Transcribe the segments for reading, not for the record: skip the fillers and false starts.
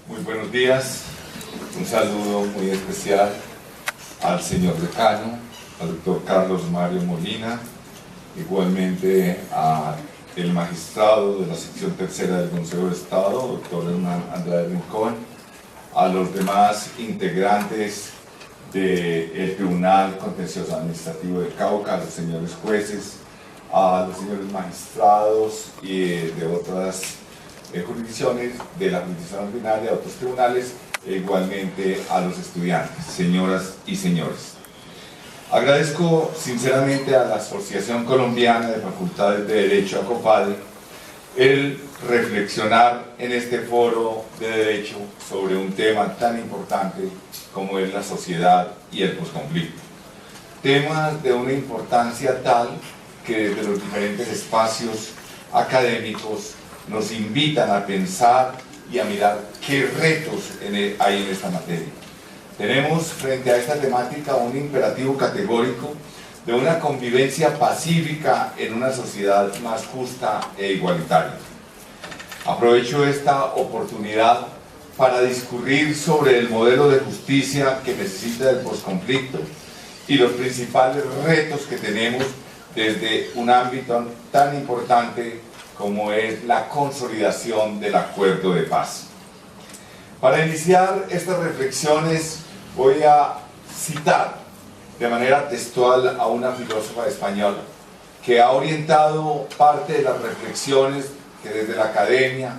Muy buenos días, un saludo muy especial al señor decano, al doctor Carlos Mario Molina, igualmente al magistrado de la sección tercera del Consejo de Estado, doctor Hernán Andrade Rincón, a los demás integrantes del Tribunal Contencioso Administrativo de Cauca, a los señores jueces, a los señores magistrados y de otras jurisdicciones, de la jurisdicción ordinaria, de otros tribunales, e igualmente a los estudiantes, señoras y señores. Agradezco sinceramente a la Asociación Colombiana de Facultades de Derecho, ACOFADE, el reflexionar en este foro de derecho sobre un tema tan importante como es la sociedad y el posconflicto. Temas de una importancia tal que desde los diferentes espacios académicos nos invitan a pensar y a mirar qué retos hay en esta materia. Tenemos frente a esta temática un imperativo categórico de una convivencia pacífica en una sociedad más justa e igualitaria. Aprovecho esta oportunidad para discurrir sobre el modelo de justicia que necesita el posconflicto y los principales retos que tenemos desde un ámbito tan importante como es la consolidación del acuerdo de paz. Para iniciar estas reflexiones voy a citar de manera textual a una filósofa española que ha orientado parte de las reflexiones que desde la academia,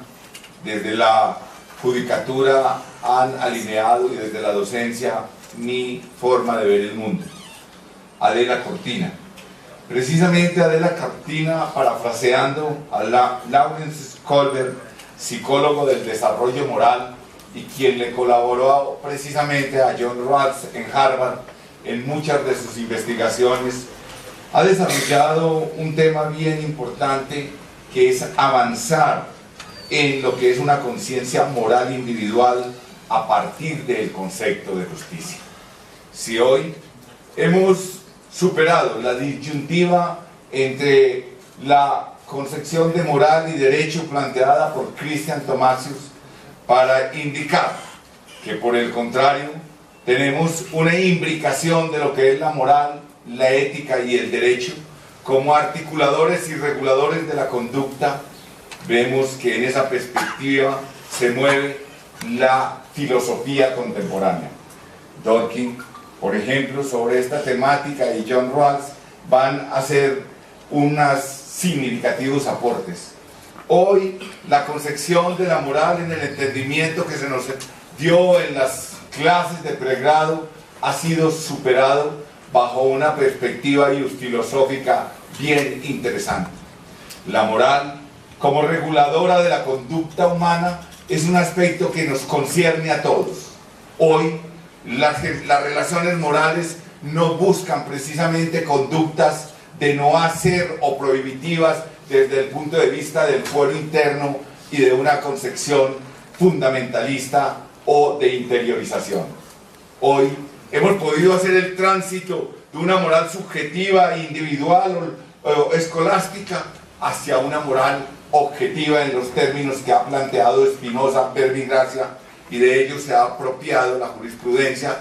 desde la judicatura han alineado y desde la docencia mi forma de ver el mundo. Adela Cortina. Precisamente Adela Cortina, parafraseando a Lawrence Kohlberg, psicólogo del desarrollo moral y quien le colaboró precisamente a John Rawls en Harvard en muchas de sus investigaciones, ha desarrollado un tema bien importante que es avanzar en lo que es una conciencia moral individual a partir del concepto de justicia. Si hoy hemos superado la disyuntiva entre la concepción de moral y derecho planteada por Christian Thomasius para indicar que por el contrario tenemos una imbricación de lo que es la moral, la ética y el derecho como articuladores y reguladores de la conducta, vemos que en esa perspectiva se mueve la filosofía contemporánea. Dworkin, por ejemplo, sobre esta temática, y John Rawls van a hacer unos significativos aportes. Hoy la concepción de la moral en el entendimiento que se nos dio en las clases de pregrado ha sido superado bajo una perspectiva filosófica bien interesante. La moral, como reguladora de la conducta humana, es un aspecto que nos concierne a todos. Hoy las relaciones morales no buscan precisamente conductas de no hacer o prohibitivas desde el punto de vista del fuero interno y de una concepción fundamentalista o de interiorización. Hoy hemos podido hacer el tránsito de una moral subjetiva e individual o escolástica hacia una moral objetiva en los términos que ha planteado Spinoza, Verbigracia, y de ello se ha apropiado la jurisprudencia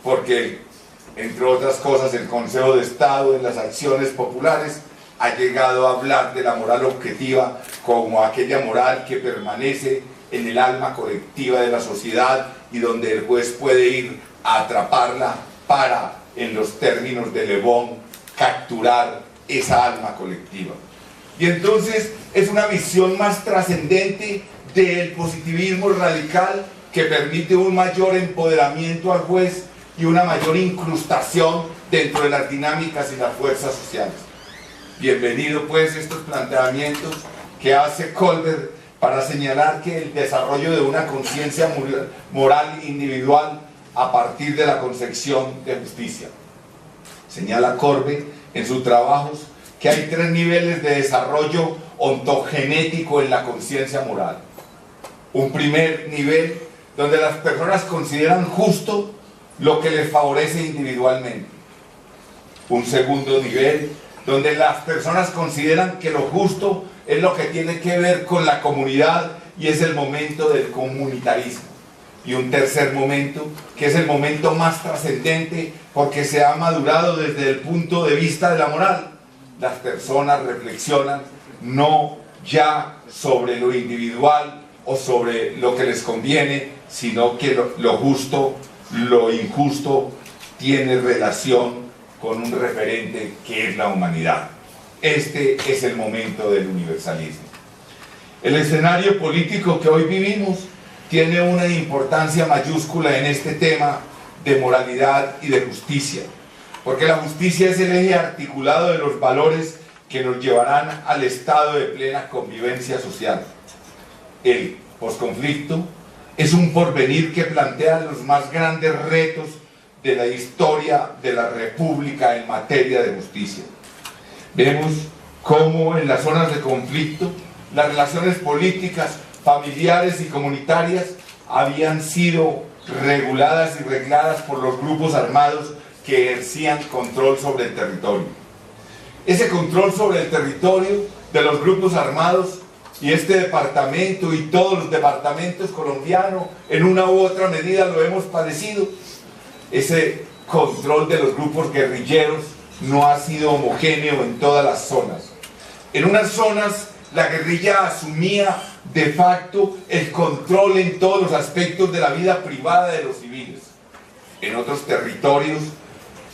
porque, entre otras cosas, el Consejo de Estado en las acciones populares ha llegado a hablar de la moral objetiva como aquella moral que permanece en el alma colectiva de la sociedad y donde el juez puede ir a atraparla para, en los términos de Le Bon, capturar esa alma colectiva. Y entonces es una visión más trascendente del positivismo radical que permite un mayor empoderamiento al juez y una mayor incrustación dentro de las dinámicas y las fuerzas sociales. Bienvenido pues estos planteamientos que hace Kohlberg para señalar que el desarrollo de una conciencia moral individual a partir de la concepción de justicia. Señala Kohlberg en sus trabajos que hay 3 niveles de desarrollo ontogenético en la conciencia moral. Un primer nivel donde las personas consideran justo lo que les favorece individualmente. Un segundo nivel donde las personas consideran que lo justo es lo que tiene que ver con la comunidad y es el momento del comunitarismo. Y un tercer momento, que es el momento más trascendente porque se ha madurado desde el punto de vista de la moral. Las personas reflexionan no ya sobre lo individual o sobre lo que les conviene, sino que lo justo, lo injusto tiene relación con un referente que es la humanidad. Este es el momento del universalismo. El escenario político que hoy vivimos tiene una importancia mayúscula en este tema de moralidad y de justicia, porque la justicia es el eje articulado de los valores que nos llevarán al estado de plena convivencia social. El posconflicto es un porvenir que plantea los más grandes retos de la historia de la República en materia de justicia. Vemos cómo en las zonas de conflicto las relaciones políticas, familiares y comunitarias habían sido reguladas y regladas por los grupos armados que ejercían control sobre el territorio. Ese control sobre el territorio de los grupos armados y este departamento y todos los departamentos colombianos en una u otra medida lo hemos padecido. Ese control de los grupos guerrilleros no ha sido homogéneo en todas las zonas. En unas zonas la guerrilla asumía de facto el control en todos los aspectos de la vida privada de los civiles. En otros territorios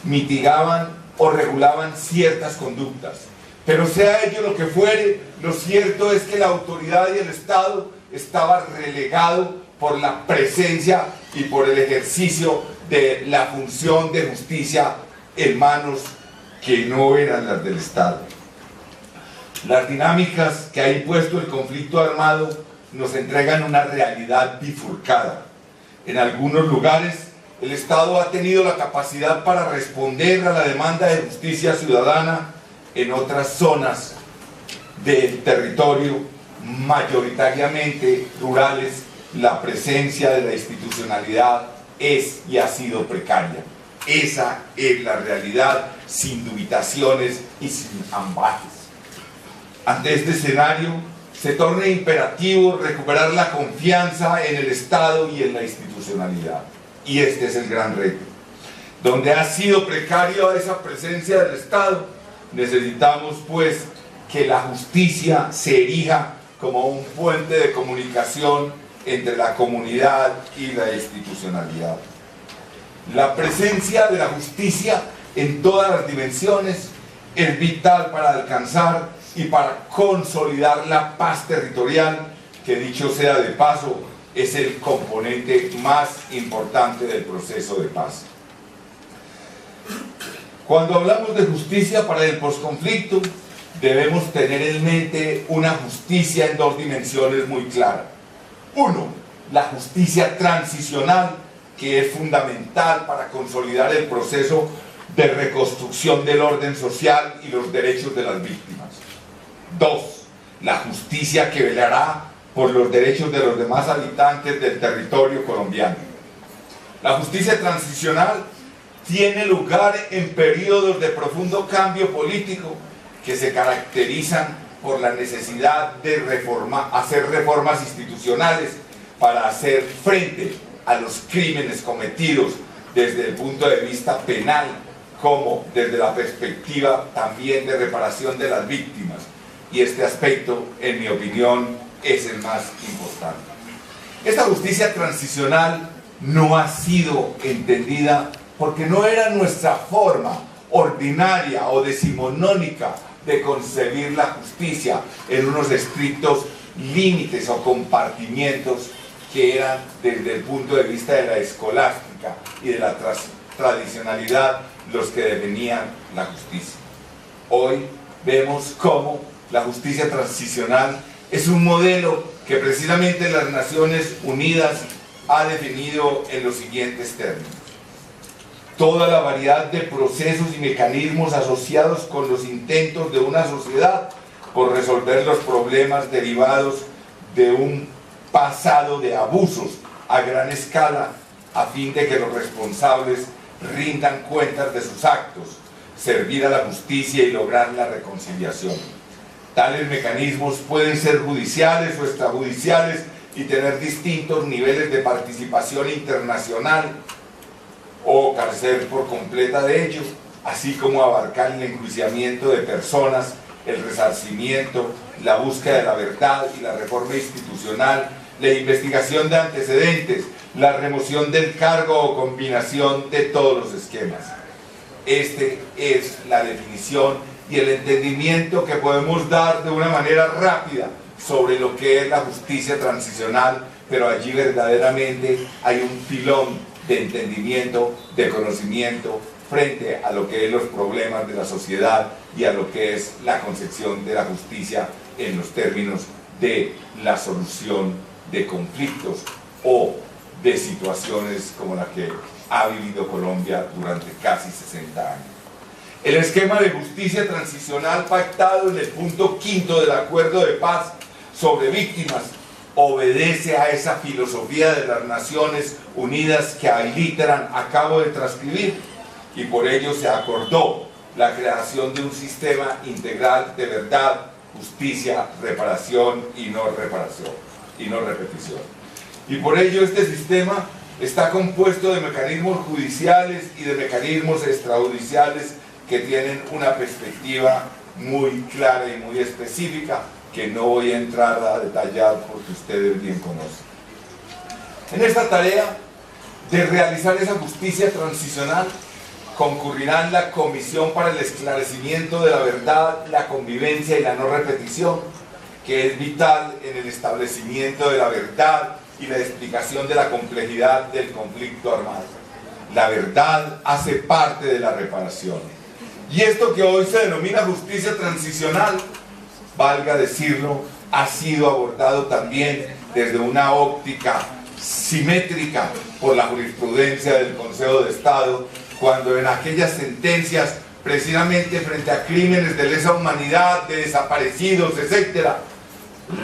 mitigaban o regulaban ciertas conductas. Pero sea ello lo que fuere, lo cierto es que la autoridad y el Estado estaba relegado por la presencia y por el ejercicio de la función de justicia en manos que no eran las del Estado. Las dinámicas que ha impuesto el conflicto armado nos entregan una realidad bifurcada. En algunos lugares, el Estado ha tenido la capacidad para responder a la demanda de justicia ciudadana. En otras zonas del territorio, mayoritariamente rurales, la presencia de la institucionalidad es y ha sido precaria. Esa es la realidad, sin dubitaciones y sin ambajes. Ante este escenario, se torna imperativo recuperar la confianza en el Estado y en la institucionalidad. Y este es el gran reto. Donde ha sido precaria esa presencia del Estado, necesitamos pues que la justicia se erija como un puente de comunicación entre la comunidad y la institucionalidad. La presencia de la justicia en todas las dimensiones es vital para alcanzar y para consolidar la paz territorial, que dicho sea de paso, es el componente más importante del proceso de paz. Cuando hablamos de justicia para el posconflicto, debemos tener en mente una justicia en dos dimensiones muy claras. Uno, la justicia transicional, que es fundamental para consolidar el proceso de reconstrucción del orden social y los derechos de las víctimas. Dos, la justicia que velará por los derechos de los demás habitantes del territorio colombiano. La justicia transicional tiene lugar en periodos de profundo cambio político que se caracterizan por la necesidad de hacer reformas institucionales para hacer frente a los crímenes cometidos desde el punto de vista penal como desde la perspectiva también de reparación de las víctimas. Y este aspecto, en mi opinión, es el más importante. Esta justicia transicional no ha sido entendida porque no era nuestra forma ordinaria o decimonónica de concebir la justicia en unos estrictos límites o compartimientos que eran desde el punto de vista de la escolástica y de la tradicionalidad los que definían la justicia. Hoy vemos cómo la justicia transicional es un modelo que precisamente las Naciones Unidas ha definido en los siguientes términos. Toda la variedad de procesos y mecanismos asociados con los intentos de una sociedad por resolver los problemas derivados de un pasado de abusos a gran escala a fin de que los responsables rindan cuentas de sus actos, servir a la justicia y lograr la reconciliación. Tales mecanismos pueden ser judiciales o extrajudiciales y tener distintos niveles de participación internacional o carecer por completa de ellos, así como abarcar el enjuiciamiento de personas, el resarcimiento, la búsqueda de la verdad y la reforma institucional, la investigación de antecedentes, la remoción del cargo o combinación de todos los esquemas. Este es la definición y el entendimiento que podemos dar de una manera rápida sobre lo que es la justicia transicional, pero allí verdaderamente hay un filón de entendimiento, de conocimiento frente a lo que es los problemas de la sociedad y a lo que es la concepción de la justicia en los términos de la solución de conflictos o de situaciones como la que ha vivido Colombia durante casi 60 años. El esquema de justicia transicional pactado en el punto 5 del Acuerdo de Paz sobre Víctimas obedece a esa filosofía de las Naciones Unidas que Ailítran acabo de transcribir, y por ello se acordó la creación de un sistema integral de verdad, justicia, reparación y no repetición. Y por ello este sistema está compuesto de mecanismos judiciales y de mecanismos extrajudiciales que tienen una perspectiva muy clara y muy específica, que no voy a entrar a detallar porque ustedes bien conocen. En esta tarea de realizar esa justicia transicional concurrirán la Comisión para el Esclarecimiento de la Verdad, la Convivencia y la No Repetición, que es vital en el establecimiento de la verdad y la explicación de la complejidad del conflicto armado. La verdad hace parte de la reparación. Y esto que hoy se denomina justicia transicional, valga decirlo, ha sido abordado también desde una óptica simétrica por la jurisprudencia del Consejo de Estado, cuando en aquellas sentencias, precisamente frente a crímenes de lesa humanidad, de desaparecidos, etc.,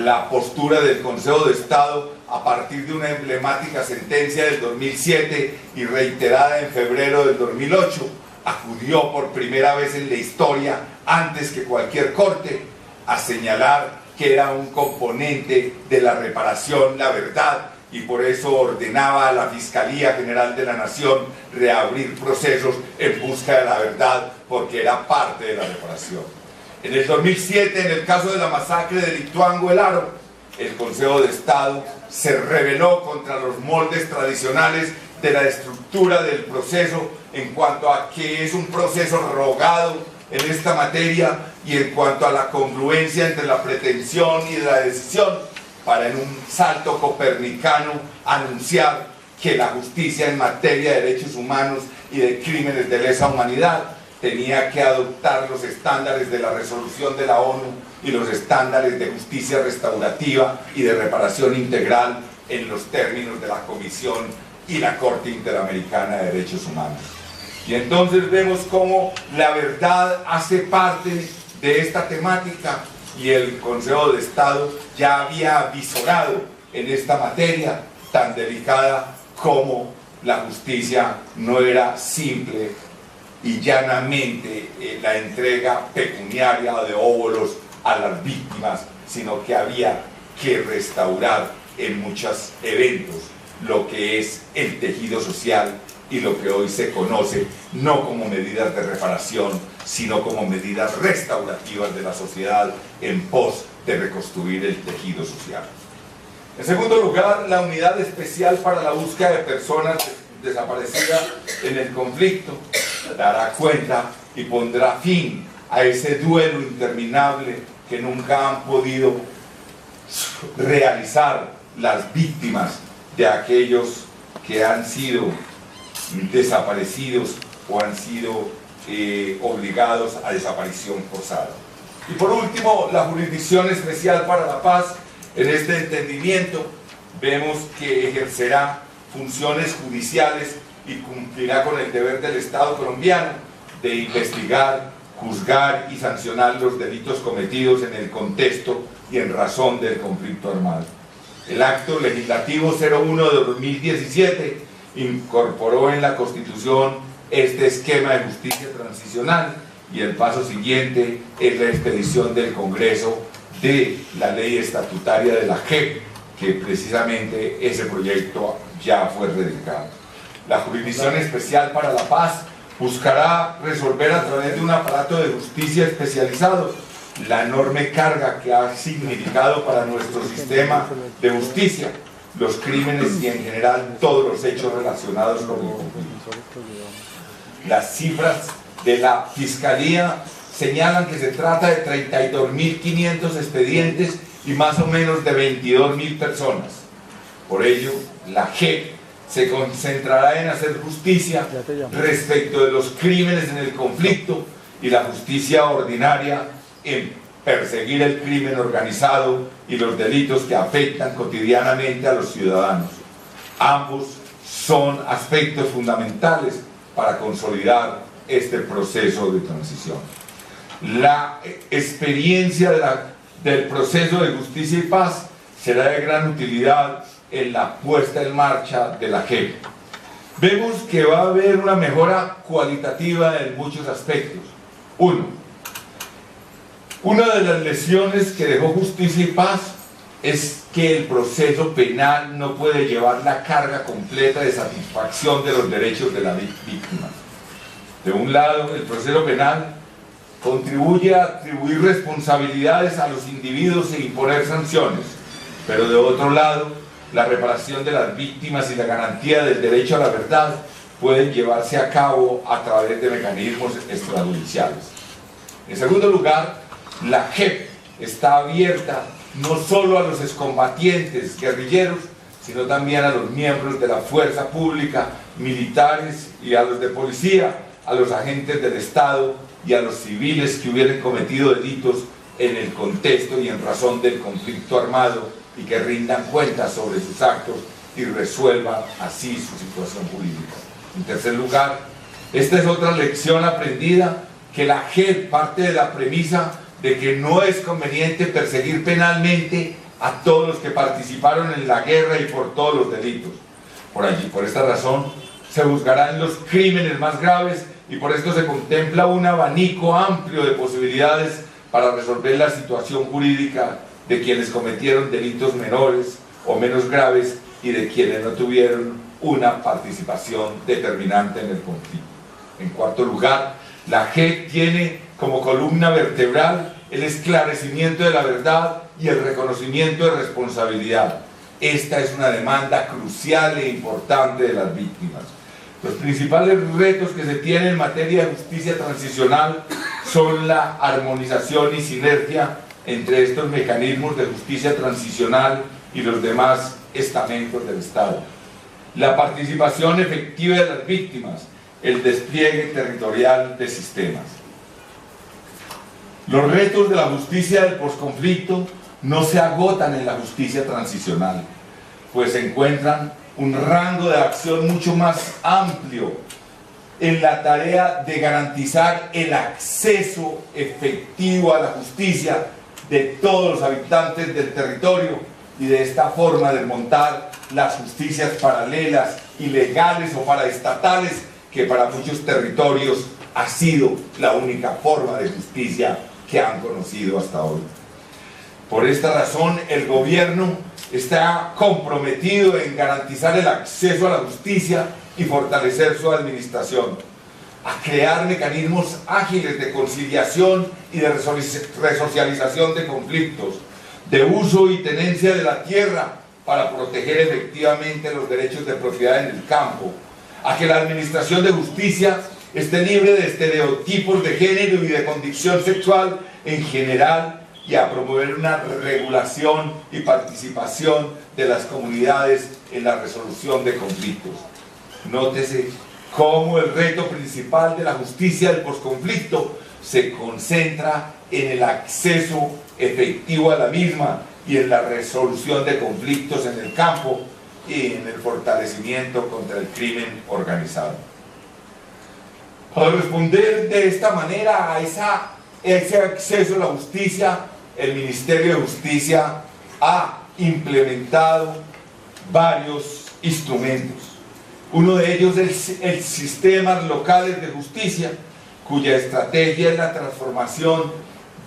la postura del Consejo de Estado, a partir de una emblemática sentencia del 2007 y reiterada en febrero del 2008, acudió por primera vez en la historia, antes que cualquier corte, a señalar que era un componente de la reparación la verdad, y por eso ordenaba a la Fiscalía General de la Nación reabrir procesos en busca de la verdad, porque era parte de la reparación. En el 2007, en el caso de la masacre de Lituango el Aro, el Consejo de Estado se rebeló contra los moldes tradicionales de la estructura del proceso en cuanto a que es un proceso rogado en esta materia y en cuanto a la congruencia entre la pretensión y la decisión, para en un salto copernicano anunciar que la justicia en materia de derechos humanos y de crímenes de lesa humanidad tenía que adoptar los estándares de la resolución de la ONU y los estándares de justicia restaurativa y de reparación integral en los términos de la Comisión y la Corte Interamericana de Derechos Humanos. Y entonces vemos cómo la verdad hace parte de esta temática, y el Consejo de Estado ya había avisorado en esta materia tan delicada como la justicia no era simple y llanamente la entrega pecuniaria de óbolos a las víctimas, sino que había que restaurar en muchos eventos lo que es el tejido social y lo que hoy se conoce no como medidas de reparación, sino como medidas restaurativas de la sociedad en pos de reconstruir el tejido social. En segundo lugar, la Unidad Especial para la Búsqueda de Personas Desaparecidas en el Conflicto dará cuenta y pondrá fin a ese duelo interminable que nunca han podido realizar las víctimas de aquellos que han sido desaparecidos o han sido obligados a desaparición forzada. Y por último, la Jurisdicción Especial para la Paz, en este entendimiento, vemos que ejercerá funciones judiciales y cumplirá con el deber del Estado colombiano de investigar, juzgar y sancionar los delitos cometidos en el contexto y en razón del conflicto armado. El Acto Legislativo 01 de 2017 incorporó en la Constitución este esquema de justicia transicional, y el paso siguiente es la expedición del Congreso de la ley estatutaria de la JEP, que precisamente ese proyecto ya fue radicado. La Jurisdicción Especial para la Paz buscará resolver a través de un aparato de justicia especializado la enorme carga que ha significado para nuestro sistema de justicia los crímenes y en general todos los hechos relacionados con el conflicto. Las cifras de la Fiscalía señalan que se trata de 32.500 expedientes y más o menos de 22.000 personas. Por ello, la JEP se concentrará en hacer justicia respecto de los crímenes en el conflicto y la justicia ordinaria en perseguir el crimen organizado y los delitos que afectan cotidianamente a los ciudadanos. Ambos son aspectos fundamentales para consolidar este proceso de transición. La experiencia del proceso de justicia y paz será de gran utilidad en la puesta en marcha de la JEP. Vemos que va a haber una mejora cualitativa en muchos aspectos. Una de las lecciones que dejó Justicia y Paz es que el proceso penal no puede llevar la carga completa de satisfacción de los derechos de la víctima. De un lado, el proceso penal contribuye a atribuir responsabilidades a los individuos e imponer sanciones, pero de otro lado, la reparación de las víctimas y la garantía del derecho a la verdad pueden llevarse a cabo a través de mecanismos extrajudiciales. En segundo lugar, la JEP está abierta no solo a los excombatientes guerrilleros, sino también a los miembros de la fuerza pública, militares y a los de policía, a los agentes del Estado y a los civiles que hubieran cometido delitos en el contexto y en razón del conflicto armado y que rindan cuentas sobre sus actos y resuelvan así su situación jurídica. En tercer lugar, esta es otra lección aprendida, que la JEP parte de la premisa de que no es conveniente perseguir penalmente a todos los que participaron en la guerra y por todos los delitos. Por esta razón, se juzgarán los crímenes más graves y por esto se contempla un abanico amplio de posibilidades para resolver la situación jurídica de quienes cometieron delitos menores o menos graves y de quienes no tuvieron una participación determinante en el conflicto. En cuarto lugar, la JEP tiene como columna vertebral el esclarecimiento de la verdad y el reconocimiento de responsabilidad. Esta es una demanda crucial e importante de las víctimas. Los principales retos que se tienen en materia de justicia transicional son la armonización y sinergia entre estos mecanismos de justicia transicional y los demás estamentos del Estado, la participación efectiva de las víctimas, el despliegue territorial de sistemas. Los retos de la justicia del posconflicto no se agotan en la justicia transicional, pues se encuentran un rango de acción mucho más amplio en la tarea de garantizar el acceso efectivo a la justicia de todos los habitantes del territorio y de esta forma desmontar las justicias paralelas, ilegales o paraestatales que para muchos territorios ha sido la única forma de justicia que han conocido hasta hoy. Por esta razón, el gobierno está comprometido en garantizar el acceso a la justicia y fortalecer su administración, a crear mecanismos ágiles de conciliación y de resocialización de conflictos, de uso y tenencia de la tierra para proteger efectivamente los derechos de propiedad en el campo, a que la administración de justicia esté libre de estereotipos de género y de condición sexual en general, y a promover una regulación y participación de las comunidades en la resolución de conflictos. Nótese cómo el reto principal de la justicia del posconflicto se concentra en el acceso efectivo a la misma y en la resolución de conflictos en el campo y en el fortalecimiento contra el crimen organizado. Para responder de esta manera a ese acceso a la justicia, el Ministerio de Justicia ha implementado varios instrumentos. Uno de ellos es el Sistemas Locales de Justicia, cuya estrategia es la transformación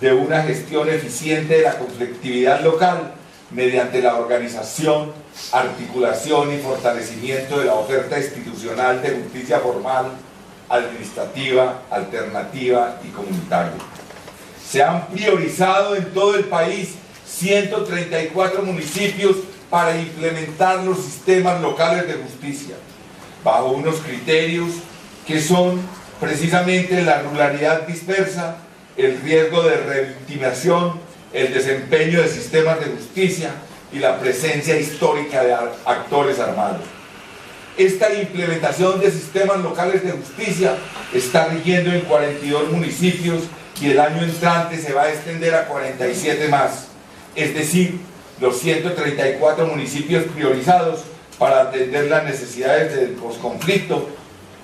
de una gestión eficiente de la conflictividad local mediante la organización, articulación y fortalecimiento de la oferta institucional de justicia formal, administrativa, alternativa y comunitaria. Se han priorizado en todo el país 134 municipios para implementar los sistemas locales de justicia, bajo unos criterios que son precisamente la ruralidad dispersa, el riesgo de revictimización, el desempeño de sistemas de justicia y la presencia histórica de actores armados. Esta implementación de sistemas locales de justicia está rigiendo en 42 municipios y el año entrante se va a extender a 47 más, es decir, los 134 municipios priorizados para atender las necesidades del posconflicto.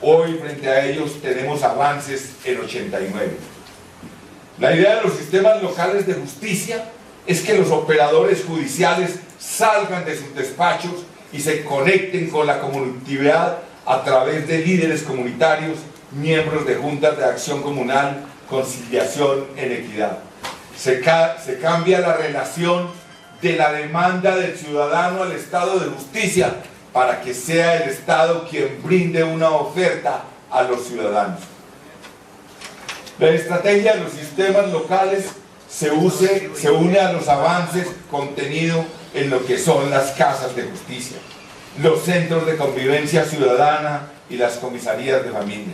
Hoy frente a ellos tenemos avances en 89. La idea de los sistemas locales de justicia es que los operadores judiciales salgan de sus despachos y se conecten con la comunidad a través de líderes comunitarios, miembros de juntas de acción comunal, conciliación en equidad. Se cambia la relación de la demanda del ciudadano al Estado de justicia para que sea el Estado quien brinde una oferta a los ciudadanos. La estrategia de los sistemas locales se une a los avances contenidos en lo que son las casas de justicia, los centros de convivencia ciudadana y las comisarías de familia.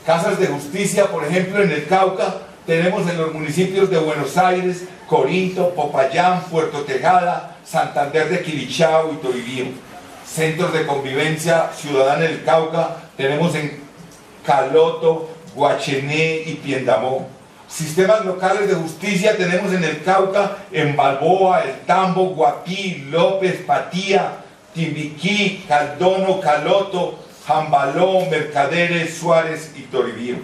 Casas de justicia, por ejemplo, en el Cauca tenemos en los municipios de Buenos Aires, Corinto, Popayán, Puerto Tejada, Santander de Quilichao y Toribío. Centros de convivencia ciudadana en el Cauca tenemos en Caloto, Guachené y Piendamó. Sistemas locales de justicia tenemos en el Cauca, en Balboa, El Tambo, Guapí, López, Patía, Timbiquí, Caldono, Caloto, Jambaló, Mercaderes, Suárez y Toribío.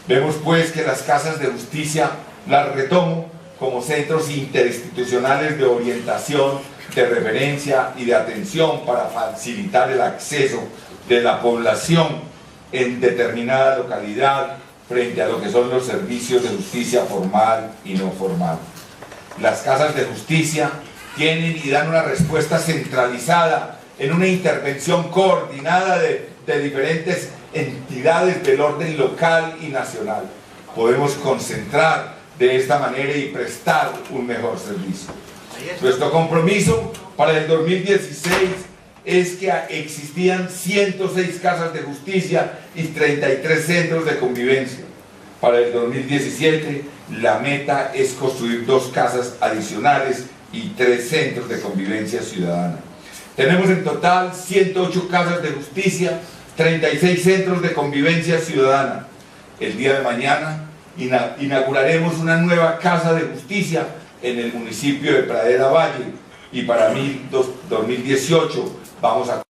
Vemos pues que las casas de justicia las retomo como centros interinstitucionales de orientación, de referencia y de atención para facilitar el acceso de la población en determinada localidad frente a lo que son los servicios de justicia formal y no formal. Las casas de justicia tienen y dan una respuesta centralizada en una intervención coordinada de diferentes entidades del orden local y nacional. Podemos concentrar de esta manera y prestar un mejor servicio. Nuestro compromiso para el 2016 es que existían 106 casas de justicia y 33 centros de convivencia. Para el 2017 la meta es construir 2 casas adicionales y 3 centros de convivencia ciudadana. Tenemos en total 108 casas de justicia, 36 centros de convivencia ciudadana. El día de mañana inauguraremos una nueva casa de justicia en el municipio de Pradera Valle y para 2018 vamos a